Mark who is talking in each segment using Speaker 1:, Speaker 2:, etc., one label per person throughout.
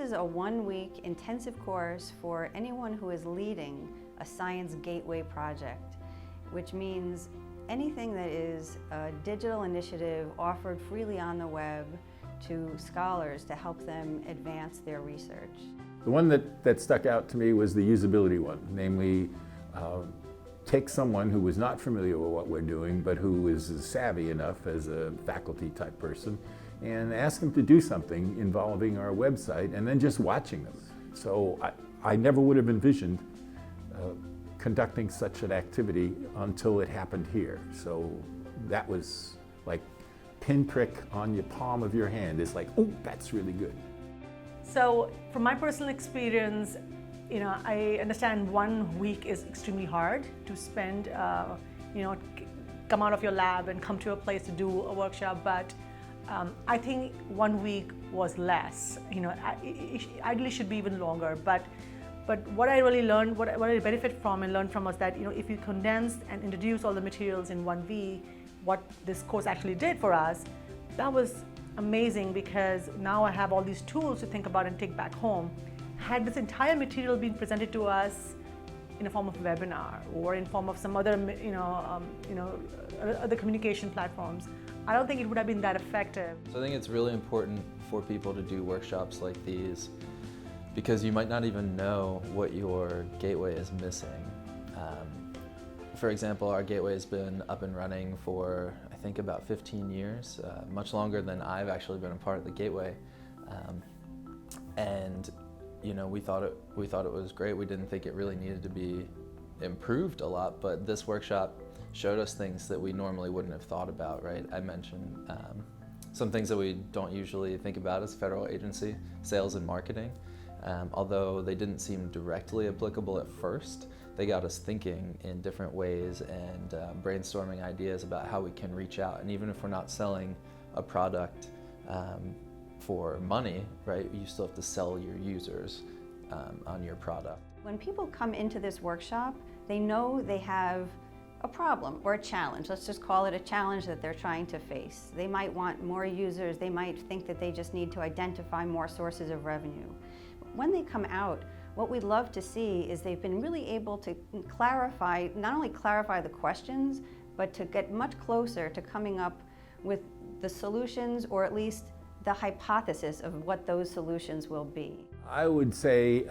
Speaker 1: is a one-week intensive course for anyone who is leading a science gateway project, which means anything that is a digital initiative offered freely on the web to scholars to help them advance their research.
Speaker 2: The one that stuck out to me was the usability one, namely take someone who was not familiar with what we're doing but who is savvy enough as a faculty type person and ask them to do something involving our website and then just watching them. So I never would have envisioned conducting such an activity until it happened here. So that was like pinprick on your palm of your hand. It's like, oh, that's really good.
Speaker 3: So from my personal experience, I understand 1 week is extremely hard to spend, come out of your lab and come to a place to do a workshop, but I think 1 week was less. It ideally should be even longer, but what I really learned, what I benefit from and learned from was that, if you condense and introduce all the materials in 1 week, what this course actually did for us, that was amazing, because now I have all these tools to think about and take back home. Had this entire material been presented to us in a form of a webinar or in form of some other, other communication platforms, I don't think it would have been that effective.
Speaker 4: So I think it's really important for people to do workshops like these, because you might not even know what your gateway is missing. For example, our gateway has been up and running for, I think, about 15 years, much longer than I've actually been a part of the gateway. And we thought it was great. We didn't think it really needed to be improved a lot, but this workshop showed us things that we normally wouldn't have thought about, right? I mentioned some things that we don't usually think about as a federal agency, sales and marketing. Although they didn't seem directly applicable at first, they got us thinking in different ways and brainstorming ideas about how we can reach out. And even if we're not selling a product for money, right, you still have to sell your users on your product.
Speaker 1: When people come into this workshop, they know they have a problem or a challenge. Let's just call it a challenge that they're trying to face. They might want more users. They might think that they just need to identify more sources of revenue. When they come out, what we'd love to see is they've been really able to clarify, not only clarify the questions, but to get much closer to coming up with the solutions, or at least the hypothesis of what those solutions will be.
Speaker 2: I would say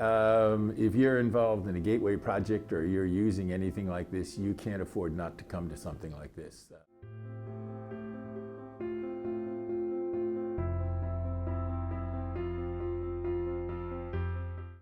Speaker 2: if you're involved in a gateway project or you're using anything like this, you can't afford not to come to something like this.